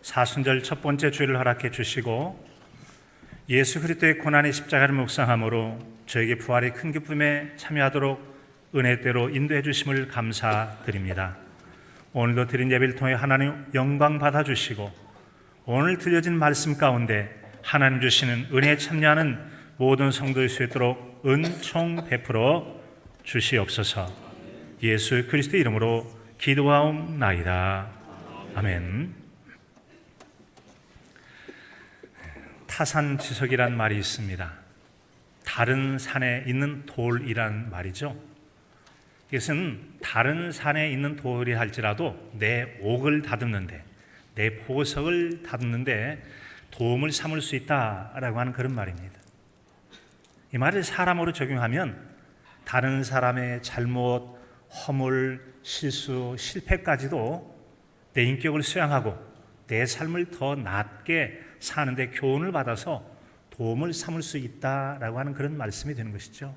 사순절 첫 번째 주일을 허락해 주시고 예수 그리스도의 고난의 십자가를 묵상함으로 저에게 부활의 큰 기쁨에 참여하도록 은혜대로 인도해 주심을 감사드립니다. 오늘도 드린 예배를 통해 하나님 영광 받아주시고 오늘 들려진 말씀 가운데 하나님 주시는 은혜에 참여하는 모든 성도일 수 있도록 은총 베풀어 주시옵소서. 예수 그리스도 이름으로 기도하옵나이다. 아멘. 타산지석이란 말이 있습니다. 다른 산에 있는 돌이란 말이죠. 이것은 다른 산에 있는 돌이 할지라도 내 옥을 다듬는데, 내 보석을 다듬는데 도움을 삼을 수 있다라고 하는 그런 말입니다. 이 말을 사람으로 적용하면 다른 사람의 잘못, 허물, 실수, 실패까지도 내 인격을 수양하고 내 삶을 더 낮게 사는데 교훈을 받아서 도움을 삼을 수 있다라고 하는 그런 말씀이 되는 것이죠.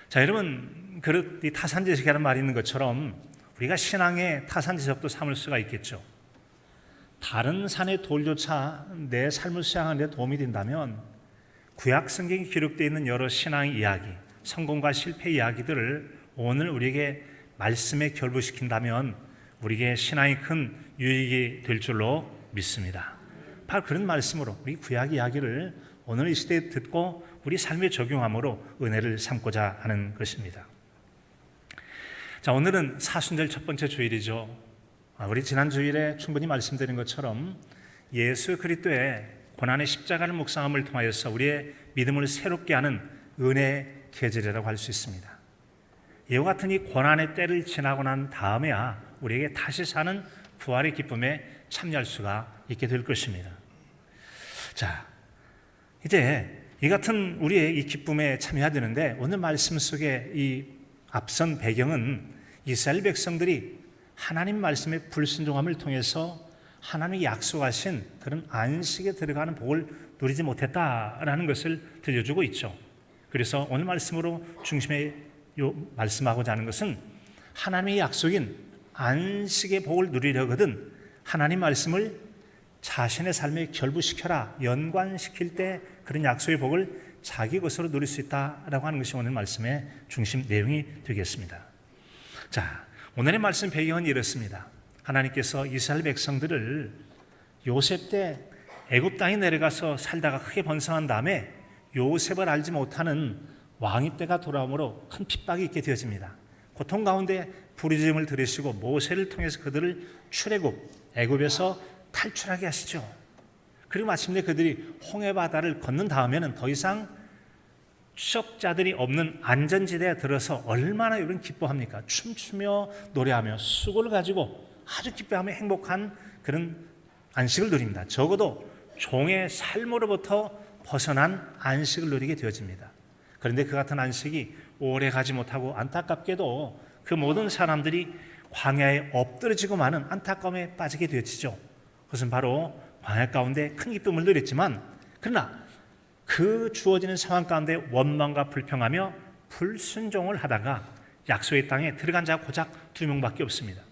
자, 여러분, 이 타산지석이라는 말이 있는 것처럼 우리가 신앙의 타산지석도 삼을 수가 있겠죠. 다른 산의 돌조차 내 삶을 수양하는 데 도움이 된다면 구약 성경에 기록되어 있는 여러 신앙 이야기, 성공과 실패 이야기들을 오늘 우리에게 말씀에 결부시킨다면 우리에게 신앙이 큰 유익이 될 줄로 믿습니다. 바로 그런 말씀으로 우리 구약 이야기를 오늘 이 시대에 듣고 우리 삶에 적용함으로 은혜를 삼고자 하는 것입니다. 자, 오늘은 사순절 첫 번째 주일이죠. 우리 지난 주일에 충분히 말씀드린 것처럼 예수 그리스도의 고난의 십자가를 묵상함을 통하여서 우리의 믿음을 새롭게 하는 은혜 계절이라고 할 수 있습니다. 이와 같은 이 고난의 때를 지나고 난 다음에야 우리에게 다시 사는 부활의 기쁨에 참여할 수가 있게 될 것입니다. 자, 이제 이 같은 우리의 이 기쁨에 참여해야 되는데 오늘 말씀 속에 이 앞선 배경은 이스라엘 백성들이 하나님 말씀의 불순종함을 통해서 하나님이 약속하신 그런 안식에 들어가는 복을 누리지 못했다라는 것을 들려주고 있죠. 그래서 오늘 말씀으로 중심에 말씀하고자 하는 것은 하나님의 약속인 안식의 복을 누리려거든 하나님 말씀을 자신의 삶에 결부시켜라, 연관시킬 때 그런 약속의 복을 자기 것으로 누릴 수 있다라고 하는 것이 오늘 말씀의 중심 내용이 되겠습니다. 자, 오늘의 말씀 배경은 이렇습니다. 하나님께서 이스라엘 백성들을 요셉 때 애굽 땅에 내려가서 살다가 크게 번성한 다음에 요셉을 알지 못하는 왕이 때가 돌아오므로 큰 핍박이 있게 되어집니다. 고통 가운데 부르짖음을 들으시고 모세를 통해서 그들을 출애굽, 애굽에서 탈출하게 하시죠. 그리고 마침내 그들이 홍해 바다를 건넌 다음에는 더 이상 추적자들이 없는 안전지대에 들어서 얼마나 여러분 기뻐합니까? 춤추며 노래하며 수고를 가지고 아주 기뻐하며 행복한 그런 안식을 누립니다. 적어도 종의 삶으로부터 벗어난 안식을 누리게 되어집니다. 그런데 그 같은 안식이 오래 가지 못하고 안타깝게도 그 모든 사람들이 광야에 엎드러지고 마는 안타까움에 빠지게 되어지죠. 그것은 바로 광야 가운데 큰 기쁨을 누렸지만 그러나 그 주어지는 상황 가운데 원망과 불평하며 불순종을 하다가 약속의 땅에 들어간 자가 고작 2명밖에 없습니다.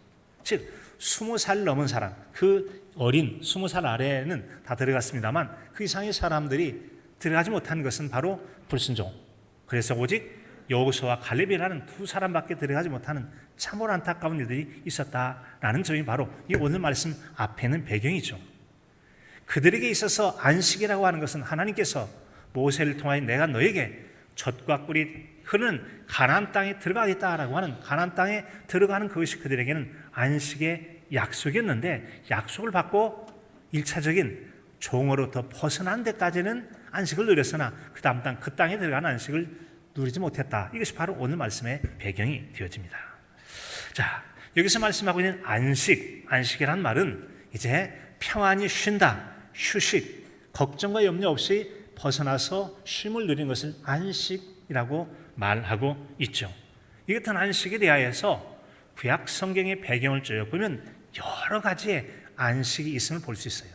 즉 20살 넘은 사람, 그 어린 20살 아래에는 다 들어갔습니다만 그 이상의 사람들이 들어가지 못한 것은 바로 불순종. 그래서 오직 여호수아와 갈렙이라는 2사람밖에 들어가지 못하는 참으로 안타까운 일들이 있었다라는 점이 바로 이 오늘 말씀 앞에 있는 배경이죠. 그들에게 있어서 안식이라고 하는 것은 하나님께서 모세를 통하여 내가 너에게 젖과 꿀이 흐르는 가나안 땅에 들어가겠다라고 하는 가나안 땅에 들어가는 그것이 그들에게는 안식의 약속이었는데 약속을 받고 1차적인 종으로부터 벗어난 데까지는 안식을 누렸으나 그 다음 땅, 그 땅에 들어가는 안식을 누리지 못했다. 이것이 바로 오늘 말씀의 배경이 되어집니다. 자, 여기서 말씀하고 있는 안식이란 말은 이제 평안히 쉰다, 휴식, 걱정과 염려 없이 벗어나서 쉼을 누리는 것을 안식이라고 말하고 있죠. 이 같은 안식에 대하여서 구약 성경의 배경을 쭉 보면 여러 가지의 안식이 있음을 볼 수 있어요.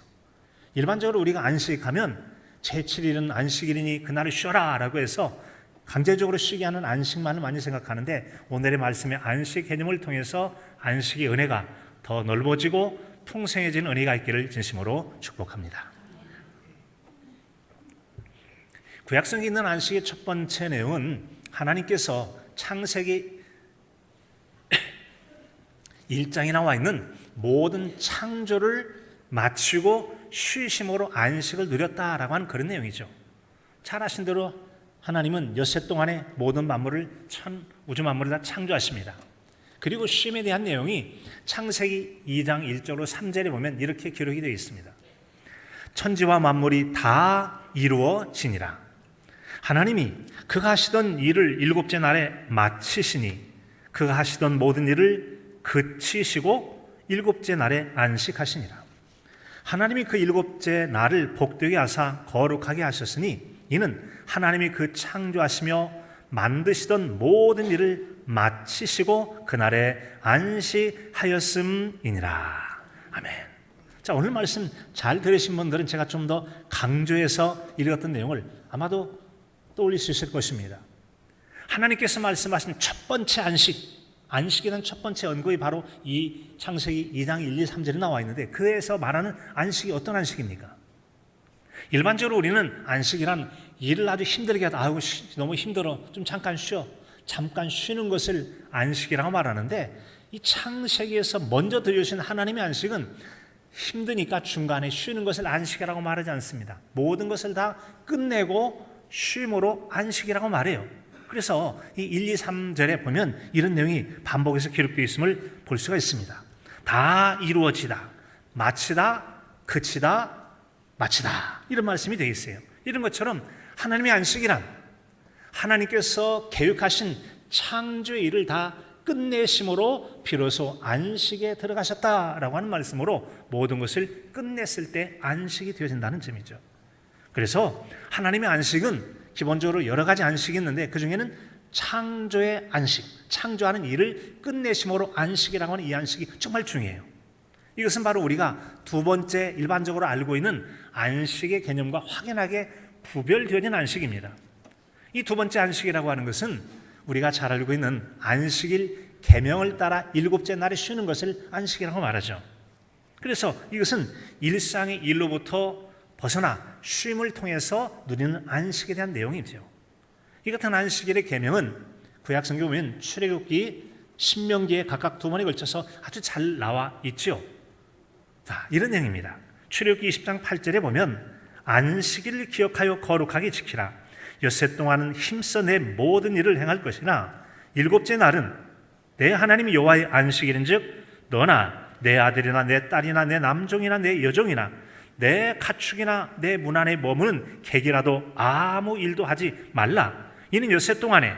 일반적으로 우리가 안식하면 제7일은 안식일이니 그날을 쉬어라 라고 해서 강제적으로 쉬게 하는 안식만을 많이 생각하는데 오늘의 말씀의 안식 개념을 통해서 안식의 은혜가 더 넓어지고 풍성해진 은혜가 있기를 진심으로 축복합니다. 구약성에 있는 안식의 첫 번째 내용은 하나님께서 창세기 1장에 나와 있는 모든 창조를 마치고 쉬심으로 안식을 누렸다라고 하는 그런 내용이죠. 잘 아신 대로 하나님은 엿새 동안에 모든 만물을 우주 만물을 다 창조하십니다. 그리고 쉼에 대한 내용이 창세기 2장 1절로 3절에 보면 이렇게 기록이 되어 있습니다. 천지와 만물이 다 이루어지니라. 하나님이 그가 하시던 일을 일곱째 날에 마치시니 그가 하시던 모든 일을 그치시고 일곱째 날에 안식하시니라. 하나님이 그 일곱째 날을 복되게 하사 거룩하게 하셨으니 이는 하나님이 그 창조하시며 만드시던 모든 일을 마치시고 그날에 안식하였음이니라. 아멘. 자, 오늘 말씀 잘 들으신 분들은 제가 좀 더 강조해서 읽었던 내용을 아마도 떠올릴 수 있을 것입니다. 하나님께서 말씀하신 첫 번째 안식이라는 첫 번째 언급이 바로 이 창세기 2장 1, 2, 3절에 나와 있는데 그에서 말하는 안식이 어떤 안식입니까? 일반적으로 우리는 안식이란 일을 아주 힘들게 하다 너무 힘들어 좀 잠깐 쉬는 것을 안식이라고 말하는데 이 창세기에서 먼저 들려주신 하나님의 안식은 힘드니까 중간에 쉬는 것을 안식이라고 말하지 않습니다. 모든 것을 다 끝내고 쉼으로 안식이라고 말해요. 그래서 이 1, 2, 3절에 보면 이런 내용이 반복해서 기록되어 있음을 볼 수가 있습니다. 다 이루어지다, 마치다, 그치다, 마치다 이런 말씀이 되어 있어요. 이런 것처럼 하나님의 안식이란 하나님께서 계획하신 창조의 일을 다 끝내심으로 비로소 안식에 들어가셨다라고 하는 말씀으로 모든 것을 끝냈을 때 안식이 되어진다는 점이죠. 그래서 하나님의 안식은 기본적으로 여러 가지 안식이 있는데 그 중에는 창조의 안식, 창조하는 일을 끝내심으로 안식이라고 하는 이 안식이 정말 중요해요. 이것은 바로 우리가 두 번째 일반적으로 알고 있는 안식의 개념과 확연하게 구별되어진 안식입니다. 이 두 번째 안식이라고 하는 것은 우리가 잘 알고 있는 안식일 계명을 따라 일곱째 날에 쉬는 것을 안식이라고 말하죠. 그래서 이것은 일상의 일로부터 벗어나 쉼을 통해서 누리는 안식에 대한 내용이죠. 이 같은 안식일의 계명은 구약 성경에 보면 출애굽기, 신명기에 각각 두 번에 걸쳐서 아주 잘 나와 있죠. 자, 이런 내용입니다. 출애굽기 20장 8절에 보면 안식일을 기억하여 거룩하게 지키라. 엿새 동안은 힘써 내 모든 일을 행할 것이나 일곱째 날은 내 하나님 여호와의 안식일인즉 너나 내 아들이나 내 딸이나 내 남종이나 내 여종이나 내 가축이나 내 문 안에 머무는 객이라도 아무 일도 하지 말라. 이는 엿새 동안에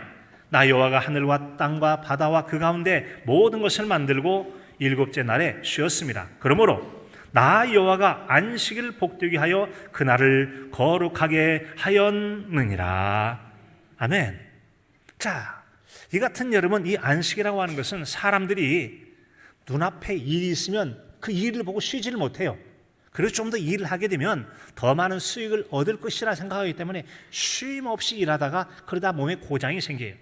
나 여호와가 하늘과 땅과 바다와 그 가운데 모든 것을 만들고 일곱째 날에 쉬었습니다. 그러므로 나 여호와가 안식일을 복되게 하여 그날을 거룩하게 하였느니라. 아멘. 자, 이 같은 여러분, 이 안식이라고 하는 것은 사람들이 눈앞에 일이 있으면 그 일을 보고 쉬지를 못해요. 그래서 좀 더 일을 하게 되면 더 많은 수익을 얻을 것이라 생각하기 때문에 쉼 없이 일하다가 그러다 몸에 고장이 생겨요.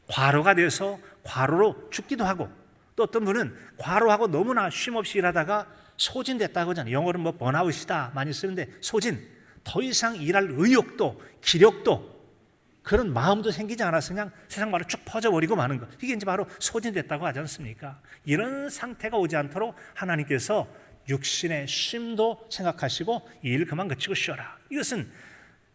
과로가 돼서 과로로 죽기도 하고, 또 어떤 분은 과로하고 너무나 쉼 없이 일하다가 소진됐다고 하잖아요. 영어로는 뭐 번아웃이다 많이 쓰는데 소진, 더 이상 일할 의욕도 기력도 그런 마음도 생기지 않아서 그냥 세상 말로 쭉 퍼져버리고 마는 것, 이게 이제 바로 소진됐다고 하지 않습니까? 이런 상태가 오지 않도록 하나님께서 육신의 쉼도 생각하시고 이 일 그만 그치고 쉬어라. 이것은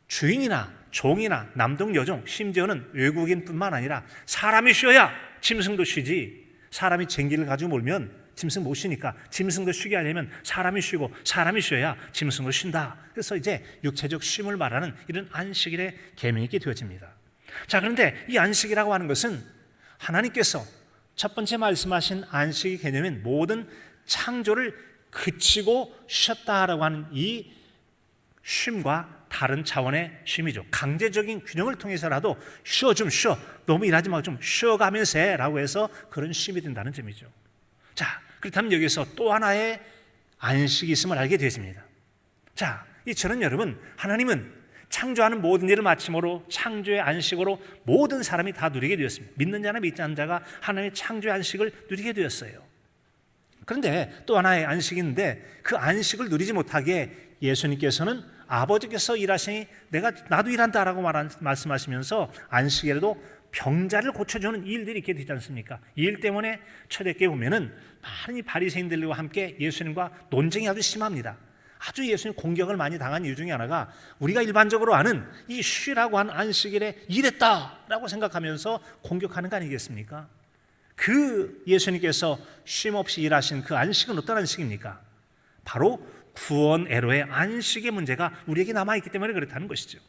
주인이나 종이나 남동 여종, 심지어는 외국인뿐만 아니라 사람이 쉬어야 짐승도 쉬지. 사람이 쟁기를 가지고 몰면 짐승 못 쉬니까 짐승도 쉬게 하려면 사람이 쉬고 사람이 쉬어야 짐승도 쉰다. 그래서 이제 육체적 쉼을 말하는 이런 안식일의 계명이 있게 되어집니다. 자, 그런데 이 안식이라고 하는 것은 하나님께서 첫 번째 말씀하신 안식의 개념인 모든 창조를 그치고 쉬었다라고 하는 이 쉼과 다른 차원의 쉼이죠. 강제적인 균형을 통해서라도 쉬어 좀 쉬어, 너무 일하지 말고 좀 쉬어가면서 해라고 해서 그런 쉼이 된다는 점이죠. 자, 그렇다면 여기서 또 하나의 안식이 있음을 알게 되십니다. 자, 이처럼 여러분, 하나님은 창조하는 모든 일을 마침으로 창조의 안식으로 모든 사람이 다 누리게 되었습니다. 믿는 자나 믿지 않는 자가 하나님의 창조의 안식을 누리게 되었어요. 그런데 또 하나의 안식이 있는데 그 안식을 누리지 못하게 예수님께서는 아버지께서 일하시니 나도 일한다라고 말씀하시면서 안식일에도 병자를 고쳐주는 일들이 있게 되지 않습니까? 이 일 때문에 초대교회 보면은 많은 바리새인들과 함께 예수님과 논쟁이 아주 심합니다. 아주 예수님 공격을 많이 당한 이유 중에 하나가 우리가 일반적으로 아는 이 쉬라고 하는 안식일에 일했다라고 생각하면서 공격하는 거 아니겠습니까? 그 예수님께서 쉼 없이 일하신 그 안식은 어떤 안식입니까? 바로 구원애로의 안식의 문제가 우리에게 남아있기 때문에 그렇다는 것이죠.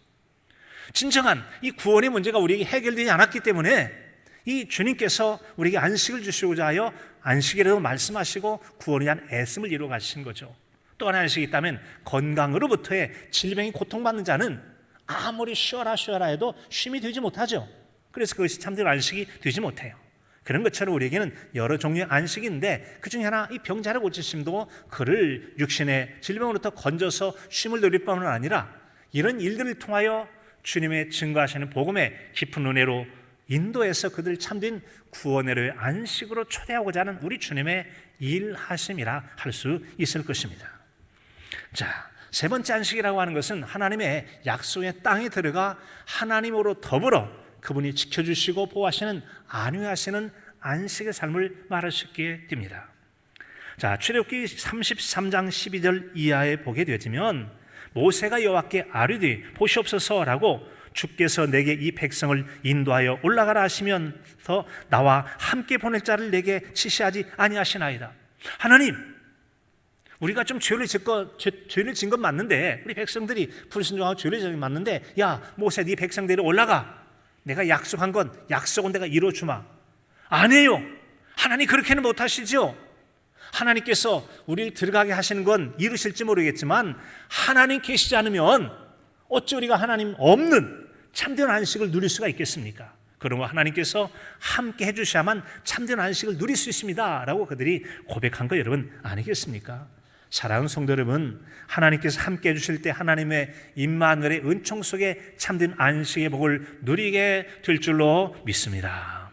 진정한 이 구원의 문제가 우리에게 해결되지 않았기 때문에 이 주님께서 우리에게 안식을 주시고자 하여 안식이라도 말씀하시고 구원에 대한 애씀을 이루어 가신 거죠. 또 하나의 안식이 있다면 건강으로부터의 질병이 고통받는 자는 아무리 쉬어라 해도 쉼이 되지 못하죠. 그래서 그것이 참된 안식이 되지 못해요. 그런 것처럼 우리에게는 여러 종류의 안식이 있는데 그 중에 하나 이 병자를 고치심도 그를 육신의 질병으로부터 건져서 쉼을 누릴 뿐만 아니라 이런 일들을 통하여 주님의 증거하시는 복음의 깊은 은혜로 인도해서 그들 참된 구원의 안식으로 초대하고자 하는 우리 주님의 일하심이라 할 수 있을 것입니다. 자, 세 번째 안식이라고 하는 것은 하나님의 약속의 땅에 들어가 하나님으로 더불어 그분이 지켜주시고 보호하시는 안위하시는 안식의 삶을 말할 수 있게 됩니다. 자, 출애굽기 33장 12절 이하에 보게 되어지면 모세가 여호와께 아뢰되 보시옵소서라고 주께서 내게 이 백성을 인도하여 올라가라 하시면서 나와 함께 보낼 자를 내게 지시하지 아니하시나이다. 하나님, 우리가 좀 죄를 진 건 맞는데 우리 백성들이 불순종하고 죄를 진 건 맞는데 야 모세 네 백성들이 올라가 내가 약속한 건 약속은 내가 이루어주마. 안 해요. 하나님 그렇게는 못하시죠. 하나님께서 우리를 들어가게 하시는 건 이루실지 모르겠지만 하나님 계시지 않으면 어찌 우리가 하나님 없는 참된 안식을 누릴 수가 있겠습니까? 그러므로 하나님께서 함께 해주셔야만 참된 안식을 누릴 수 있습니다 라고 그들이 고백한 거 여러분 아니겠습니까? 사랑하는 성도 여러분, 하나님께서 함께 해주실 때 하나님의 임마누엘의 은총 속에 참된 안식의 복을 누리게 될 줄로 믿습니다.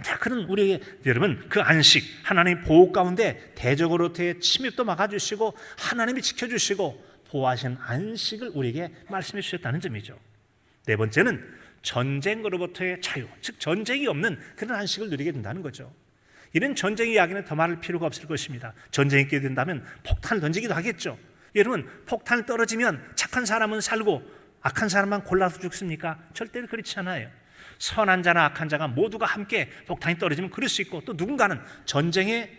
자, 그런 우리에게 여러분 그 안식, 하나님 보호 가운데 대적으로부터의 침입도 막아주시고 하나님이 지켜주시고 보호하신 안식을 우리에게 말씀해 주셨다는 점이죠. 네 번째는 전쟁으로부터의 자유, 즉 전쟁이 없는 그런 안식을 누리게 된다는 거죠. 이런 전쟁 이야기는 더 말할 필요가 없을 것입니다. 전쟁이 있게 된다면 폭탄을 던지기도 하겠죠. 여러분 폭탄을 떨어지면 착한 사람은 살고 악한 사람만 골라서 죽습니까? 절대로 그렇지 않아요. 선한 자나 악한 자가 모두가 함께 폭탄이 떨어지면 그럴 수 있고 또 누군가는 전쟁에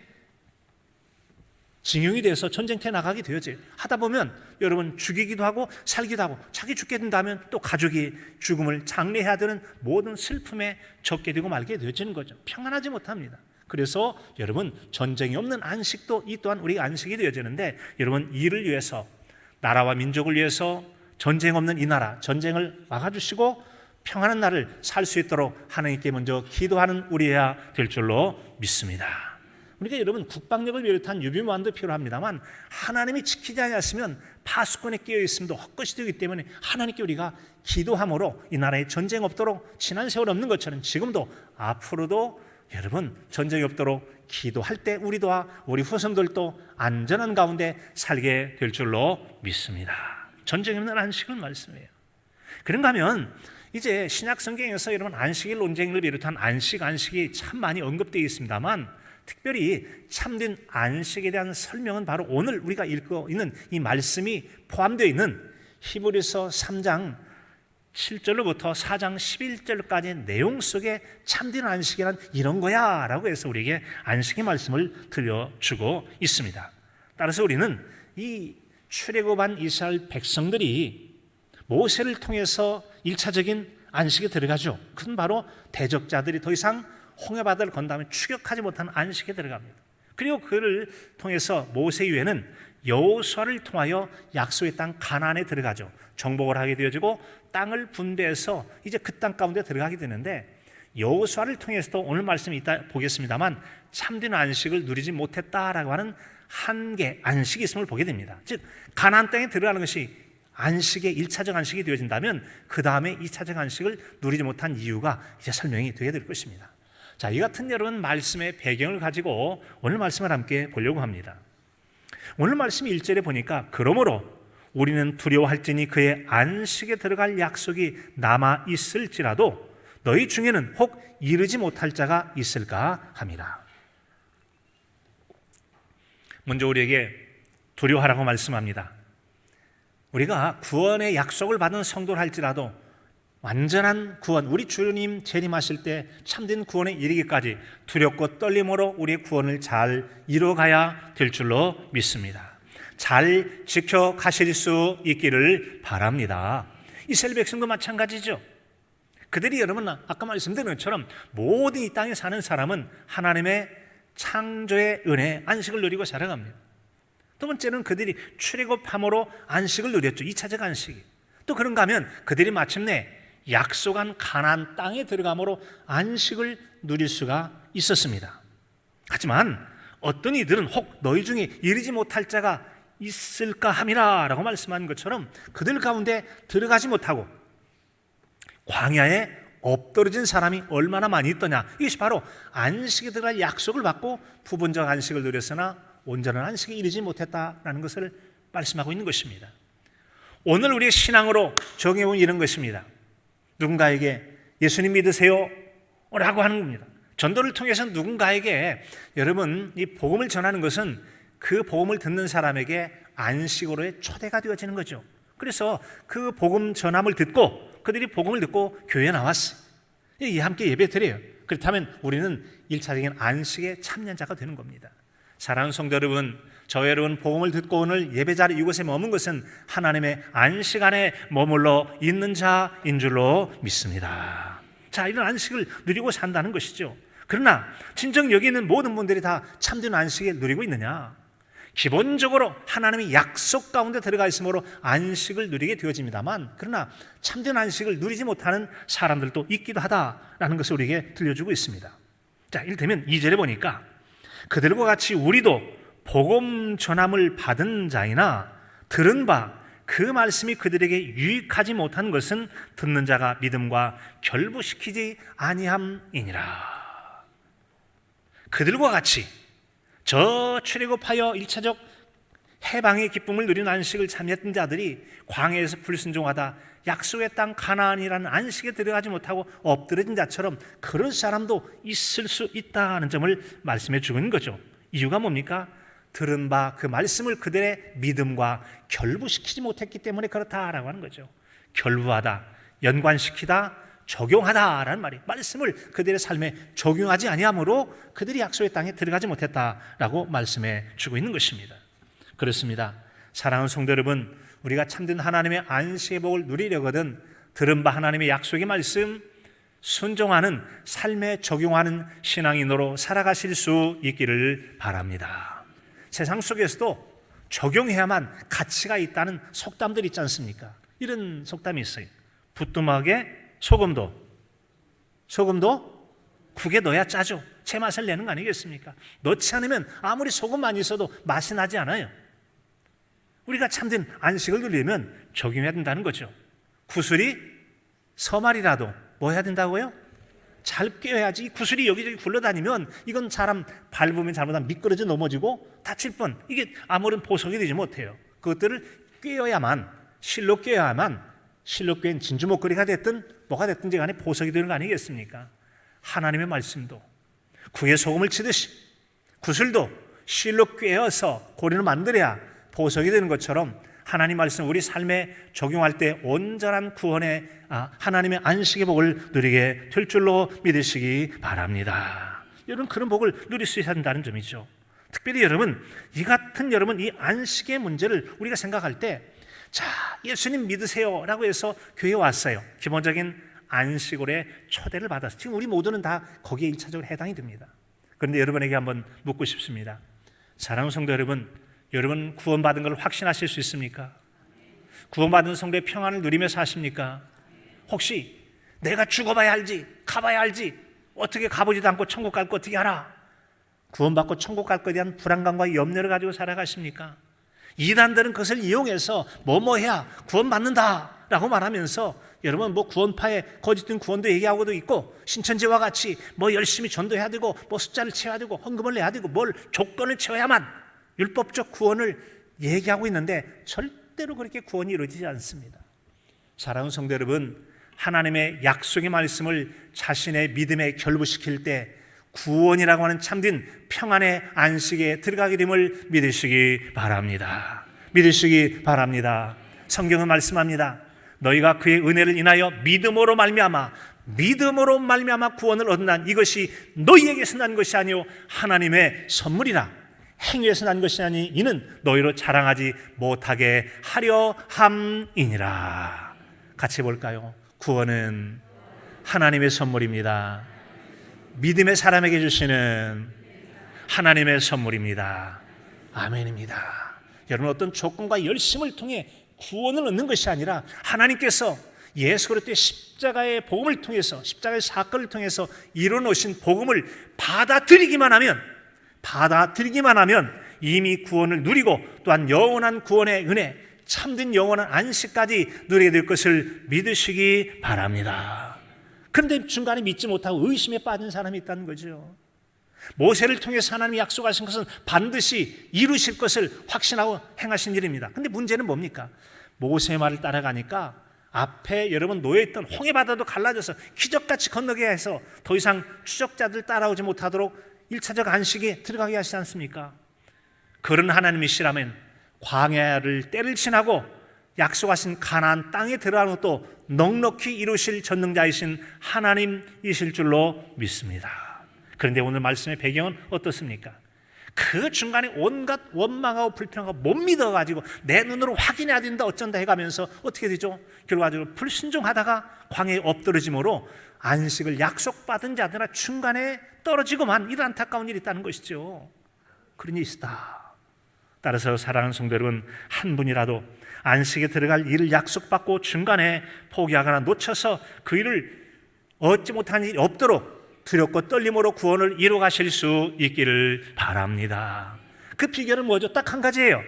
징용이 돼서 전쟁터에 나가게 되어지 하다 보면 여러분 죽이기도 하고 살기도 하고 자기 죽게 된다면 또 가족이 죽음을 장례해야 되는 모든 슬픔에 적게 되고 말게 되어지는 거죠. 평안하지 못합니다. 그래서 여러분 전쟁이 없는 안식도 이 또한 우리가 안식이 되어지는데 여러분 이를 위해서 나라와 민족을 위해서 전쟁 없는 이 나라 전쟁을 막아주시고 평안한 날을 살 수 있도록 하나님께 먼저 기도하는 우리야 될 줄로 믿습니다. 우리가 여러분 국방력을 비롯한 유비무환도 필요합니다만 하나님이 지키지 않았으면 파수꾼에 끼어 있음도 헛것이 되기 때문에 하나님께 우리가 기도함으로 이 나라에 전쟁 없도록 지난 세월 없는 것처럼 지금도 앞으로도 여러분 전쟁이 없도록 기도할 때 우리도 우리 후손들도 안전한 가운데 살게 될 줄로 믿습니다. 전쟁이 없는 안식을 말씀해요. 그런가 하면 이제 신약 성경에서 여러분 안식일 논쟁을 비롯한 안식이 참 많이 언급되어 있습니다만 특별히 참된 안식에 대한 설명은 바로 오늘 우리가 읽고 있는 이 말씀이 포함되어 있는 히브리서 3장 7절로부터 4장 11절까지의 내용 속에 참된 안식이란 이런 거야 라고 해서 우리에게 안식의 말씀을 들려주고 있습니다. 따라서 우리는 이 출애굽한 이스라엘 백성들이 모세를 통해서 1차적인 안식에 들어가죠. 그건 바로 대적자들이 더 이상 홍해바다를 건너면 추격하지 못한 안식에 들어갑니다. 그리고 그를 통해서 모세 이후에는 여호수아를 통하여 약속의 땅 가나안에 들어가죠. 정복을 하게 되어지고 땅을 분배해서 이제 그 땅 가운데 들어가게 되는데 여호수아를 통해서도 오늘 말씀이 이따 보겠습니다만 참된 안식을 누리지 못했다라고 하는 한계 안식이 있음을 보게 됩니다. 즉 가나안 땅에 들어가는 것이 안식의 1차적 안식이 되어진다면 그 다음에 2차적 안식을 누리지 못한 이유가 이제 설명이 되게 될 것입니다. 자, 이 같은 여러분 말씀의 배경을 가지고 오늘 말씀을 함께 보려고 합니다. 오늘 말씀 1절에 보니까 그러므로 우리는 두려워할지니 그의 안식에 들어갈 약속이 남아 있을지라도 너희 중에는 혹 이르지 못할 자가 있을까 함이라. 먼저 우리에게 두려워하라고 말씀합니다. 우리가 구원의 약속을 받은 성도를 할지라도 완전한 구원, 우리 주님 재림하실 때 참된 구원에 이르기까지 두렵고 떨림으로 우리의 구원을 잘 이루어가야 될 줄로 믿습니다. 잘 지켜가실 수 있기를 바랍니다. 이스라엘 백성도 마찬가지죠. 그들이 여러분 아까 말씀드린 것처럼 모든 이 땅에 사는 사람은 하나님의 창조의 은혜, 안식을 누리고 살아갑니다. 두 번째는 그들이 출애굽함으로 안식을 누렸죠. 2차적 안식이. 또 그런가 하면 그들이 마침내 약속한 가나안 땅에 들어감으로 안식을 누릴 수가 있었습니다. 하지만 어떤 이들은 혹 너희 중에 이르지 못할 자가 있을까 함이라 라고 말씀한 것처럼 그들 가운데 들어가지 못하고 광야에 엎드러진 사람이 얼마나 많이 있더냐. 이것이 바로 안식에 들어갈 약속을 받고 부분적 안식을 누렸으나 온전한 안식에 이르지 못했다라는 것을 말씀하고 있는 것입니다. 오늘 우리의 신앙으로 적용해보면 이런 것입니다. 누군가에게 예수님 믿으세요 라고 하는 겁니다. 전도를 통해서 누군가에게 여러분 이 복음을 전하는 것은 그 복음을 듣는 사람에게 안식으로의 초대가 되어지는 거죠. 그래서 그 복음 전함을 듣고 그들이 복음을 듣고 교회에 나왔어요. 함께 예배 드려요. 그렇다면 우리는 1차적인 안식의 참여자가 되는 겁니다. 사랑하는 성도 여러분, 저 여러분 복음을 듣고 오늘 예배자리 이곳에 머문 것은 하나님의 안식 안에 머물러 있는 자인 줄로 믿습니다. 자, 이런 안식을 누리고 산다는 것이죠. 그러나 진정 여기 있는 모든 분들이 다 참된 안식을 누리고 있느냐? 기본적으로 하나님의 약속 가운데 들어가 있으므로 안식을 누리게 되어집니다만 그러나 참된 안식을 누리지 못하는 사람들도 있기도 하다라는 것을 우리에게 들려주고 있습니다. 자, 이를테면 2절에 보니까 그들과 같이 우리도 복음 전함을 받은 자이나 들은 바 그 말씀이 그들에게 유익하지 못한 것은 듣는 자가 믿음과 결부시키지 아니함이니라. 그들과 같이 저 출애굽하여 1차적 해방의 기쁨을 누린 안식을 참여했던 자들이 광야에서 불순종하다 약속의 땅 가나안이라는 안식에 들어가지 못하고 엎드러진 자처럼 그런 사람도 있을 수 있다는 점을 말씀해 주고 있는 거죠. 이유가 뭡니까? 들은 바 그 말씀을 그들의 믿음과 결부시키지 못했기 때문에 그렇다라고 하는 거죠. 결부하다, 연관시키다, 적용하다라는 말이 말씀을 그들의 삶에 적용하지 아니하므로 그들이 약속의 땅에 들어가지 못했다라고 말씀해 주고 있는 것입니다. 그렇습니다. 사랑하는 성도 여러분, 우리가 참된 하나님의 안식의 복을 누리려거든 들은 바 하나님의 약속의 말씀 순종하는 삶에 적용하는 신앙인으로 살아가실 수 있기를 바랍니다. 세상 속에서도 적용해야만 가치가 있다는 속담들이 있지 않습니까? 이런 속담이 있어요. 부뚜막에 소금도 국에 넣어야 짜죠. 제맛을 내는 거 아니겠습니까? 넣지 않으면 아무리 소금 많이 있어도 맛이 나지 않아요. 우리가 참된 안식을 누리려면 적용해야 된다는 거죠. 구슬이 서말이라도 뭐 해야 된다고요? 잘 꿰어야지. 이 구슬이 여기저기 굴러다니면 이건 사람 밟으면 잘못하면 미끄러져 넘어지고 다칠 뻔. 이게 아무런 보석이 되지 못해요. 그것들을 꿰어야만, 실로 꿰어야만 실로 꿰인 진주 목걸이가 됐든 뭐가 됐든지 간에 보석이 되는 거 아니겠습니까? 하나님의 말씀도 구에 소금을 치듯이 구슬도 실로 꿰어서 고리를 만들어야 보석이 되는 것처럼 하나님 말씀 우리 삶에 적용할 때 온전한 구원의 하나님의 안식의 복을 누리게 될 줄로 믿으시기 바랍니다. 여러분 그런 복을 누릴 수 있어야 한다는 점이죠. 특별히 여러분 이 같은 여러분 이 안식의 문제를 우리가 생각할 때 자, 예수님 믿으세요 라고 해서 교회에 왔어요. 기본적인 안식으로의 초대를 받아서 지금 우리 모두는 다 거기에 1차적으로 해당이 됩니다. 그런데 여러분에게 한번 묻고 싶습니다. 사랑하는 성도 여러분, 여러분 구원받은 걸 확신하실 수 있습니까? 구원받은 성도의 평안을 누리며 사십니까? 혹시 내가 죽어봐야 알지, 가봐야 알지, 어떻게 가보지도 않고 천국 갈 거 어떻게 알아? 구원받고 천국 갈 것에 대한 불안감과 염려를 가지고 살아가십니까? 이단들은 그것을 이용해서 뭐해야 구원받는다라고 말하면서 여러분 구원파의 거짓된 구원도 얘기하고도 있고 신천지와 같이 열심히 전도해야 되고 숫자를 채워야 되고 헌금을 내야 되고 조건을 채워야만 율법적 구원을 얘기하고 있는데 절대로 그렇게 구원이 이루어지지 않습니다. 사랑하는 성도 여러분, 하나님의 약속의 말씀을 자신의 믿음에 결부시킬 때 구원이라고 하는 참된 평안의 안식에 들어가게 됨을 믿으시기 바랍니다. 믿으시기 바랍니다. 성경은 말씀합니다. 너희가 그의 은혜를 인하여 믿음으로 말미암아 구원을 얻는다. 이것이 너희에게서 난 것이 아니요 하나님의 선물이라. 행위에서 난 것이 아니 이는 너희로 자랑하지 못하게 하려 함이니라. 같이 볼까요? 구원은 하나님의 선물입니다. 믿음의 사람에게 주시는 하나님의 선물입니다. 아멘입니다. 여러분, 어떤 조건과 열심을 통해 구원을 얻는 것이 아니라 하나님께서 예수 그리스도의 십자가의 복음을 통해서, 십자가의 사건을 통해서 이루어놓으신 복음을 받아들이기만 하면 이미 구원을 누리고 또한 영원한 구원의 은혜, 참된 영원한 안식까지 누리게 될 것을 믿으시기 바랍니다. 그런데 중간에 믿지 못하고 의심에 빠진 사람이 있다는 거죠. 모세를 통해서 하나님이 약속하신 것은 반드시 이루실 것을 확신하고 행하신 일입니다. 그런데 문제는 뭡니까? 모세의 말을 따라가니까 앞에 여러분 놓여있던 홍해바다도 갈라져서 기적같이 건너게 해서 더 이상 추적자들 따라오지 못하도록 1차적 안식에 들어가게 하시지 않습니까? 그런 하나님이시라면 광야를 때를 지나고 약속하신 가나안 땅에 들어가는 것도 넉넉히 이루실 전능자이신 하나님이실 줄로 믿습니다. 그런데 오늘 말씀의 배경은 어떻습니까? 그 중간에 온갖 원망하고 불평하고 못 믿어가지고 내 눈으로 확인해야 된다 어쩐다 해가면서 어떻게 되죠? 결과적으로 불순종하다가 광야에 엎드러짐으로 안식을 약속받은 자들아 중간에 떨어지고만 이런 안타까운 일이 있다는 것이죠. 그런 일이 있다. 따라서 사랑하는 성도 여러분, 한 분이라도 안식에 들어갈 일을 약속받고 중간에 포기하거나 놓쳐서 그 일을 얻지 못한 일이 없도록 두렵고 떨림으로 구원을 이루어 가실 수 있기를 바랍니다. 그 비결은 뭐죠? 딱 한 가지예요.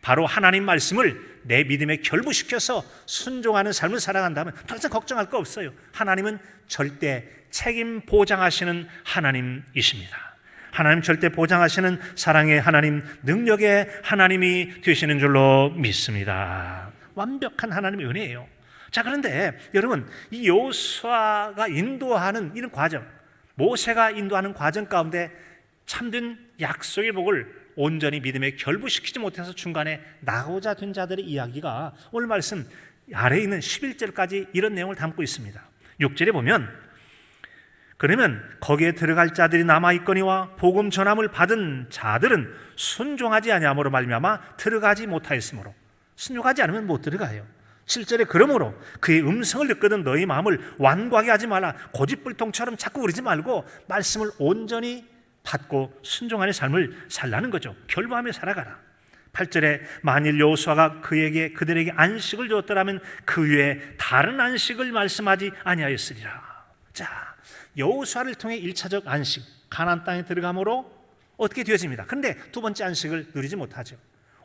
바로 하나님 말씀을 내 믿음에 결부시켜서 순종하는 삶을 살아간다면 더 이상 걱정할 거 없어요. 하나님은 절대 책임 보장하시는 하나님이십니다. 하나님 절대 보장하시는 사랑의 하나님, 능력의 하나님이 되시는 줄로 믿습니다. 완벽한 하나님의 은혜예요. 자, 그런데 여러분, 이 여호수아가 인도하는 이런 과정, 모세가 인도하는 과정 가운데 참된 약속의 복을 온전히 믿음에 결부시키지 못해서 중간에 나고자 된 자들의 이야기가 오늘 말씀 아래에 있는 11절까지 이런 내용을 담고 있습니다. 6절에 보면 그러면 거기에 들어갈 자들이 남아있거니와 복음 전함을 받은 자들은 순종하지 아니함으로 말미암아 들어가지 못하였으므로, 순종하지 않으면 못 들어가요. 7절에 그러므로 그의 음성을 듣거든 너희 마음을 완고하게 하지 말라. 고집불통처럼 자꾸 그러지 말고 말씀을 온전히 받고 순종하는 삶을 살라는 거죠. 결부하며 살아가라. 8절에 만일 여호수아가 그들에게 안식을 주었더라면 그 위에 다른 안식을 말씀하지 아니하였으리라. 자, 여호수아를 통해 1차적 안식, 가나안 땅에 들어감으로 어떻게 되어집니다. 그런데 두 번째 안식을 누리지 못하죠.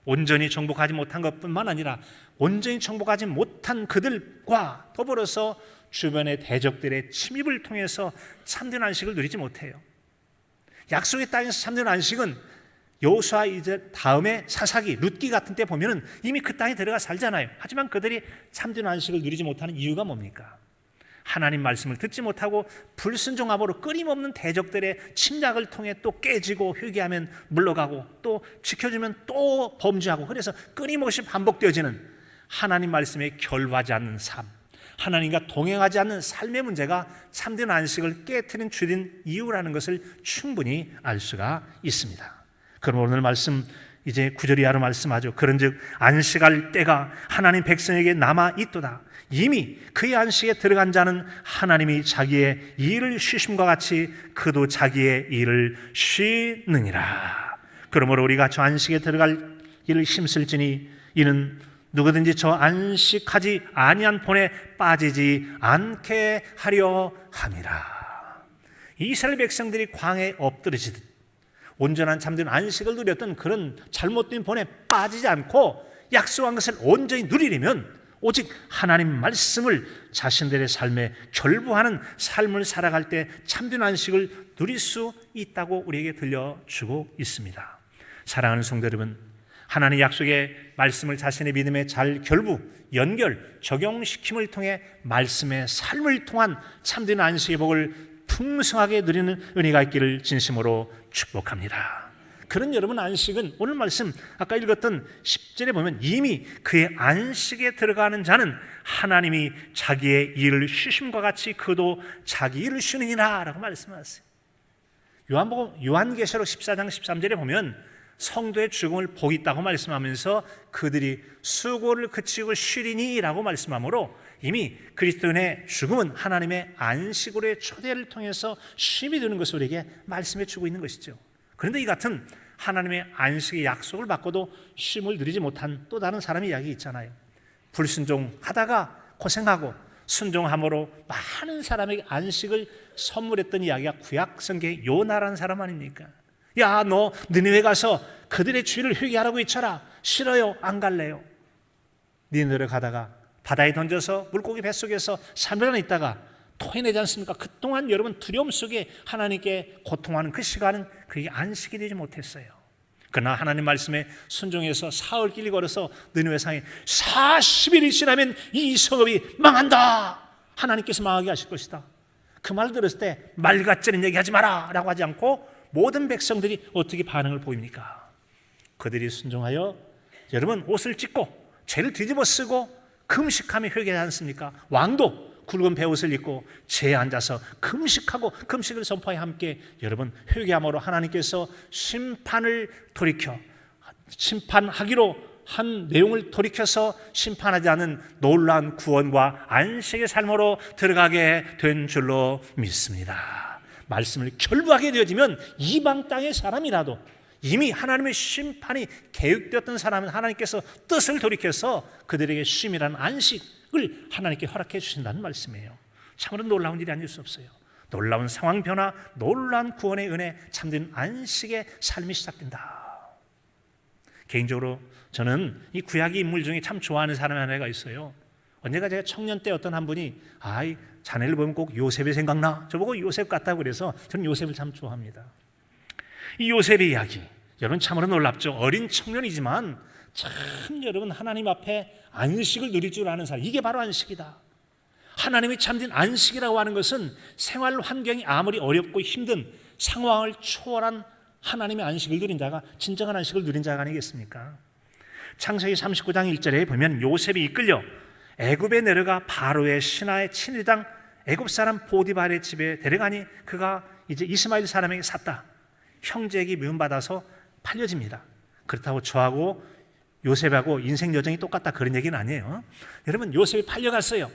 온전히 정복하지 못한 것뿐만 아니라 온전히 정복하지 못한 그들과 더불어서 주변의 대적들의 침입을 통해서 참된 안식을 누리지 못해요. 약속의 땅에서 참된 안식은 여호수아 이제 다음에 사사기, 룻기 같은 때 보면은 이미 그 땅에 들어가 살잖아요. 하지만 그들이 참된 안식을 누리지 못하는 이유가 뭡니까? 하나님 말씀을 듣지 못하고 불순종함으로 끊임없는 대적들의 침략을 통해 또 깨지고 회개하면 물러가고 또 지켜주면 또 범죄하고, 그래서 끊임없이 반복되어지는 하나님 말씀에 결하지 않는 삶, 하나님과 동행하지 않는 삶의 문제가 참된 안식을 깨트린 주된 이유라는 것을 충분히 알 수가 있습니다. 그럼 오늘 말씀 이제 9절 이하로 말씀하죠. 그런즉 안식할 때가 하나님 백성에게 남아 있도다. 이미 그의 안식에 들어간 자는 하나님이 자기의 일을 쉬심과 같이 그도 자기의 일을 쉬느니라. 그러므로 우리가 저 안식에 들어갈 일을 힘쓸지니 이는 누구든지 저 안식하지 아니한 본에 빠지지 않게 하려 함이라. 이스라엘 백성들이 광야에 엎드러지듯 온전한 참된 안식을 누렸던 그런 잘못된 본에 빠지지 않고 약속한 것을 온전히 누리려면 오직 하나님 말씀을 자신들의 삶에 결부하는 삶을 살아갈 때 참된 안식을 누릴 수 있다고 우리에게 들려주고 있습니다. 사랑하는 성도 여러분, 하나님의 약속의 말씀을 자신의 믿음에 잘 결부, 연결, 적용시킴을 통해 말씀의 삶을 통한 참된 안식의 복을 풍성하게 누리는 은혜가 있기를 진심으로 축복합니다. 그런 여러분 안식은 오늘 말씀 아까 읽었던 10절에 보면 이미 그의 안식에 들어가는 자는 하나님이 자기의 일을 쉬심과 같이 그도 자기 일을 쉬느니라 라고 말씀하세요. 요한계시록 14장 13절에 보면 성도의 죽음을 복 있다고 말씀하면서 그들이 수고를 그치고 쉬리니 라고 말씀하므로 이미 그리스도인의 죽음은 하나님의 안식으로의 초대를 통해서 쉼이 되는 것을 우리에게 말씀해 주고 있는 것이죠. 그런데 이 같은 하나님의 안식의 약속을 받고도 쉼을 누리지 못한 또 다른 사람의 이야기 있잖아요. 불순종하다가 고생하고 순종함으로 많은 사람에게 안식을 선물했던 이야기가 구약 성경의 요나라는 사람 아닙니까? 야, 너 니느웨 가서 그들의 죄를 회개하라고 외쳐라. 싫어요, 안 갈래요. 니느웨 가다가 바다에 던져서 물고기 뱃속에서 3일간 있다가 토해내지 않습니까? 그동안 여러분 두려움 속에 하나님께 고통하는 그 시간은 그게 안식이 되지 못했어요. 그러나 하나님 말씀에 순종해서 사흘 길이 걸어서 느느웨 상에 40일이 지나면 이 성읍이 망한다. 하나님께서 망하게 하실 것이다. 그 말 들었을 때 말 같지는 얘기하지 마라 라고 하지 않고 모든 백성들이 어떻게 반응을 보입니까? 그들이 순종하여 여러분 옷을 찢고 죄를 뒤집어 쓰고 금식하며 회개하지 않습니까? 왕도 굵은 베옷을 입고 재에 앉아서 금식하고 금식을 선포해 함께 여러분 회개함으로 하나님께서 심판하기로 한 내용을 돌이켜서 심판하지 않은 놀라운 구원과 안식의 삶으로 들어가게 된 줄로 믿습니다. 말씀을 결부하게 되어지면 이방 땅의 사람이라도 이미 하나님의 심판이 계획되었던 사람은 하나님께서 뜻을 돌이켜서 그들에게 쉼이라는 안식을 하나님께 허락해 주신다는 말씀이에요. 참으로 놀라운 일이 아닐 수 없어요. 놀라운 상황 변화, 놀라운 구원의 은혜, 참된 안식의 삶이 시작된다. 개인적으로 저는 이 구약의 인물 중에 참 좋아하는 사람 하나가 있어요. 언제가 제가 청년 때 어떤 한 분이 자네를 보면 꼭 요셉이 생각나. 저보고 요셉 같다고 그래서 저는 요셉을 참 좋아합니다. 이 요셉의 이야기 여러분 참으로 놀랍죠. 어린 청년이지만 참 여러분 하나님 앞에 안식을 누릴 줄 아는 사람, 이게 바로 안식이다. 하나님이 참된 안식이라고 하는 것은 생활 환경이 아무리 어렵고 힘든 상황을 초월한 하나님의 안식을 누린 자가 진정한 안식을 누린 자가 아니겠습니까? 창세기 39장 1절에 보면 요셉이 이끌려 애굽에 내려가 바로의 신하의 친위당 애굽 사람 보디발의 집에 데려가니 그가 이제 이스마엘 사람에게 샀다. 형제에게 미움받아서 팔려집니다. 그렇다고 저하고 요셉하고 인생 여정이 똑같다 그런 얘기는 아니에요. 여러분 요셉이 팔려갔어요.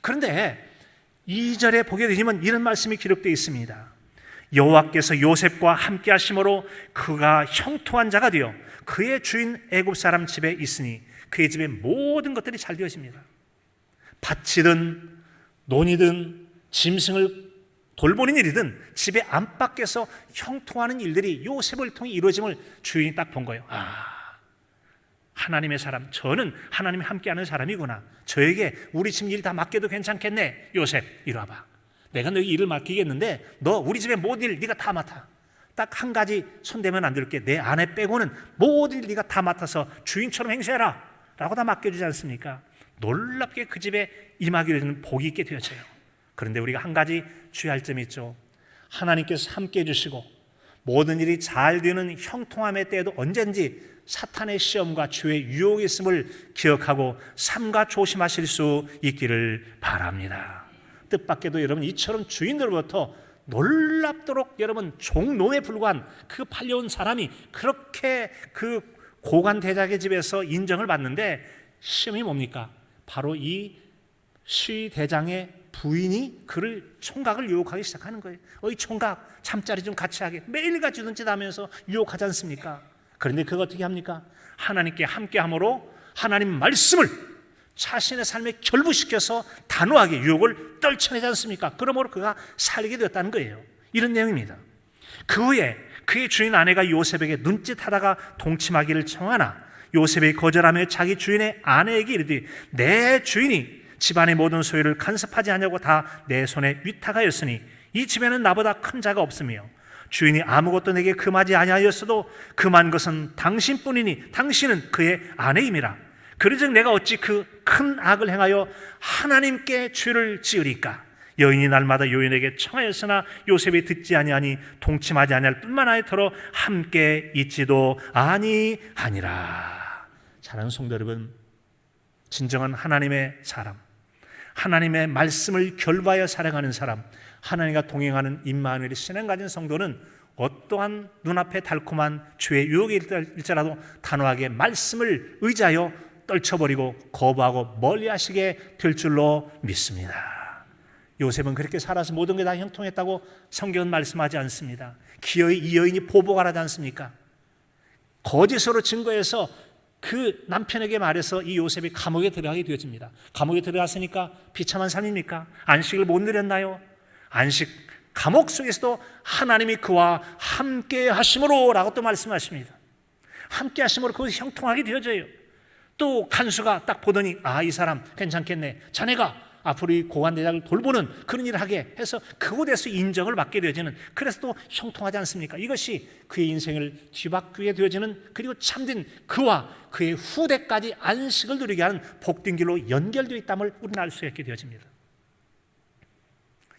그런데 2절에 보게 되면 이런 말씀이 기록되어 있습니다. 여호와께서 요셉과 함께 하심으로 그가 형통한 자가 되어 그의 주인 애굽 사람 집에 있으니 그의 집에 모든 것들이 잘 되어집니다. 밭이든 논이든 짐승을 돌보는 일이든 집의 안팎에서 형통하는 일들이 요셉을 통해 이루어짐을 주인이 딱 본 거예요. 하나님의 사람, 저는 하나님이 함께하는 사람이구나. 저에게 우리 집 일 다 맡겨도 괜찮겠네. 요셉 이리 와봐. 내가 너에게 일을 맡기겠는데 너 우리 집의 모든 일 네가 다 맡아. 딱 한 가지 손대면 안 될게 내 아내 빼고는 모든 일 네가 다 맡아서 주인처럼 행세해라 라고 다 맡겨주지 않습니까? 놀랍게 그 집에 임하게 되는 복이 있게 되어져요. 그런데 우리가 한 가지 주의할 점이 있죠. 하나님께서 함께 해주시고 모든 일이 잘 되는 형통함의 때에도 언제든지 사탄의 시험과 죄의 유혹이 있음을 기억하고 삼가 조심하실 수 있기를 바랍니다. 뜻밖에도 여러분 이처럼 주인들로부터 놀랍도록 여러분 종노에 불과한 그 팔려온 사람이 그렇게 그 고관 대작의 집에서 인정을 받는데 시험이 뭡니까? 바로 이 시 대장의 부인이 그를 총각을 유혹하기 시작하는 거예요. 이 총각 잠자리 좀 같이 하게 매일같이 눈짓하면서 유혹하지 않습니까? 그런데 그거 어떻게 합니까? 하나님께 함께함으로 하나님 말씀을 자신의 삶에 결부시켜서 단호하게 유혹을 떨쳐내지 않습니까? 그러므로 그가 살게 되었다는 거예요. 이런 내용입니다. 그 후에 그의 주인 아내가 요셉에게 눈짓하다가 동침하기를 청하나 요셉이 거절하며 자기 주인의 아내에게 이르되 내 주인이 집안의 모든 소유를 간섭하지 않냐고 다 내 손에 위탁하였으니 이 집에는 나보다 큰 자가 없으며 주인이 아무것도 내게 금하지 아니하였어도 금한 것은 당신뿐이니 당신은 그의 아내임이라. 그러즉 내가 어찌 그 큰 악을 행하여 하나님께 죄를 지으리까? 여인이 날마다 요인에게 청하였으나 요셉이 듣지 아니하니 동침하지 아니할 뿐만 아니라 함께 있지도 아니하니라. 사랑하는 성도 여러분, 진정한 하나님의 사람, 하나님의 말씀을 결부하여 살아가는 사람, 하나님과 동행하는 임마누엘의 신앙 가진 성도는 어떠한 눈앞에 달콤한 죄의 유혹이 일지라도 단호하게 말씀을 의지하여 떨쳐버리고 거부하고 멀리하시게 될 줄로 믿습니다. 요셉은 그렇게 살아서 모든 게 다 형통했다고 성경은 말씀하지 않습니다. 기어이 이 여인이 보복을 하지 않습니까? 거짓으로 증거해서 그 남편에게 말해서 이 요셉이 감옥에 들어가게 되어집니다. 감옥에 들어갔으니까 비참한 삶입니까? 안식을 못 누렸나요? 안식, 감옥 속에서도 하나님이 그와 함께 하심으로 라고 또 말씀하십니다. 함께 하심으로 그것이 형통하게 되어져요. 또 간수가 딱 보더니 이 사람 괜찮겠네, 자네가 앞으로 이 고관대장을 돌보는 그런 일을 하게 해서 그곳에서 인정을 받게 되어지는, 그래서 또 형통하지 않습니까? 이것이 그의 인생을 뒤바꾸게 되어지는, 그리고 참된 그와 그의 후대까지 안식을 누리게 하는 복된 길로 연결되어 있다는 우리는 알 수 있게 되어집니다.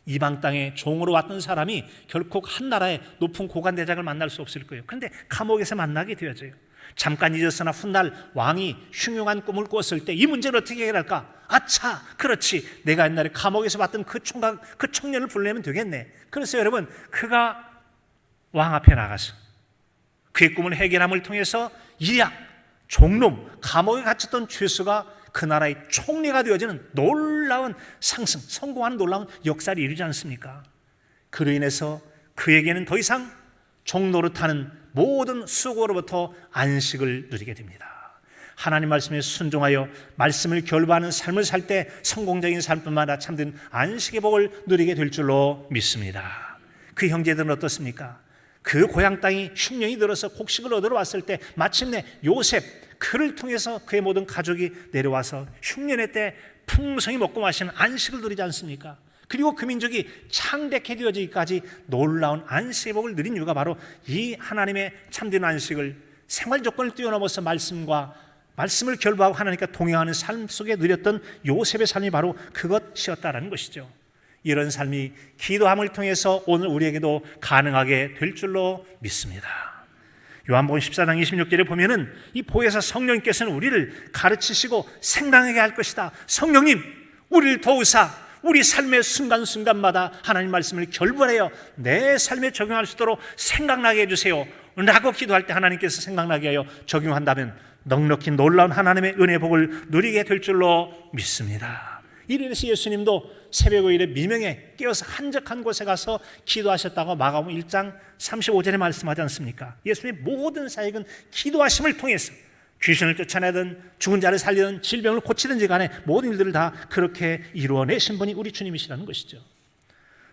이방 땅에 종으로 왔던 사람이 결코 한 나라의 높은 고관대장을 만날 수 없을 거예요. 그런데 감옥에서 만나게 되어져요. 잠깐 잊었으나 훗날 왕이 흉흉한 꿈을 꿨을 때 이 문제를 어떻게 해결할까? 아차, 그렇지, 내가 옛날에 감옥에서 봤던 그 총각, 그 청년을 불러내면 되겠네. 그래서 여러분, 그가 왕 앞에 나가서 그의 꿈을 해결함을 통해서 일약, 종놈, 감옥에 갇혔던 죄수가 그 나라의 총리가 되어지는 놀라운 상승, 성공하는 놀라운 역사를 이루지 않습니까? 그로 인해서 그에게는 더 이상 종노릇하는 모든 수고로부터 안식을 누리게 됩니다. 하나님 말씀에 순종하여 말씀을 결부하는 삶을 살 때 성공적인 삶뿐만 아니라 참된 안식의 복을 누리게 될 줄로 믿습니다. 그 형제들은 어떻습니까? 그 고향 땅이 흉년이 들어서 곡식을 얻으러 왔을 때 마침내 요셉, 그를 통해서 그의 모든 가족이 내려와서 흉년의 때 풍성히 먹고 마시는 안식을 누리지 않습니까? 그리고 그 민족이 창대케 되어지기까지 놀라운 안식의 복을 누린 이유가 바로 이 하나님의 참된 안식을 생활 조건을 뛰어넘어서 말씀을 결부하고 하나님과 동행하는 삶 속에 누렸던 요셉의 삶이 바로 그것이었다라는 것이죠. 이런 삶이 기도함을 통해서 오늘 우리에게도 가능하게 될 줄로 믿습니다. 요한복음 14장 26절에 보면은 이 보혜사 성령님께서는 우리를 가르치시고 생각하게 할 것이다. 성령님, 우리를 도우사 우리 삶의 순간순간마다 하나님 말씀을 결부하여 내 삶에 적용할 수 있도록 생각나게 해주세요 라고 기도할 때 하나님께서 생각나게 하여 적용한다면 넉넉히 놀라운 하나님의 은혜 복을 누리게 될 줄로 믿습니다. 이래서 예수님도 새벽 5일에 미명에 깨어서 한적한 곳에 가서 기도하셨다고 마가복음 1장 35절에 말씀하지 않습니까? 예수님의 모든 사역은 기도하심을 통해서 귀신을 쫓아내든 죽은 자를 살리든 질병을 고치든지 간에 모든 일들을 다 그렇게 이루어내신 분이 우리 주님이시라는 것이죠.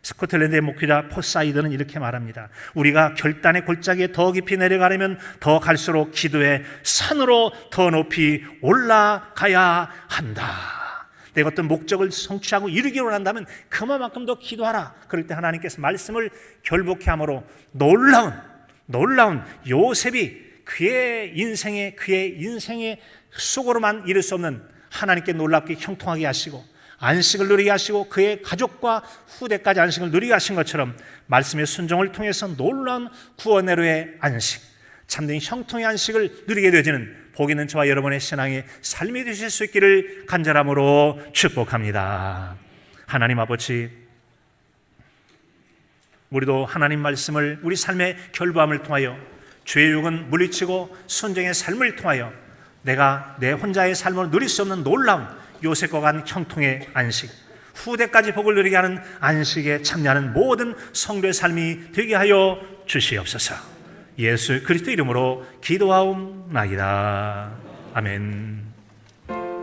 스코틀랜드의 목회자 포사이드는 이렇게 말합니다. 우리가 결단의 골짜기에 더 깊이 내려가려면 더 갈수록 기도의 산으로 더 높이 올라가야 한다. 내가 어떤 목적을 성취하고 이루기 원한다면 그만큼 더 기도하라. 그럴 때 하나님께서 말씀을 결복케 함으로 놀라운 요셉이 그의 인생의 수고로만 이룰 수 없는 하나님께 놀랍게 형통하게 하시고 안식을 누리게 하시고 그의 가족과 후대까지 안식을 누리게 하신 것처럼 말씀의 순종을 통해서 놀라운 구원으로의 안식, 참된 형통의 안식을 누리게 되어지는 복 있는 저와 여러분의 신앙의 삶이 되실 수 있기를 간절함으로 축복합니다. 하나님 아버지, 우리도 하나님 말씀을 우리 삶의 결부함을 통하여 죄의 유혹은 물리치고 순종의 삶을 통하여 내가 내 혼자의 삶을 누릴 수 없는 놀라운 요셉과 같은 형통의 안식, 후대까지 복을 누리게 하는 안식에 참여하는 모든 성도의 삶이 되게 하여 주시옵소서. 예수 그리스도 이름으로 기도하옵나이다. 아멘.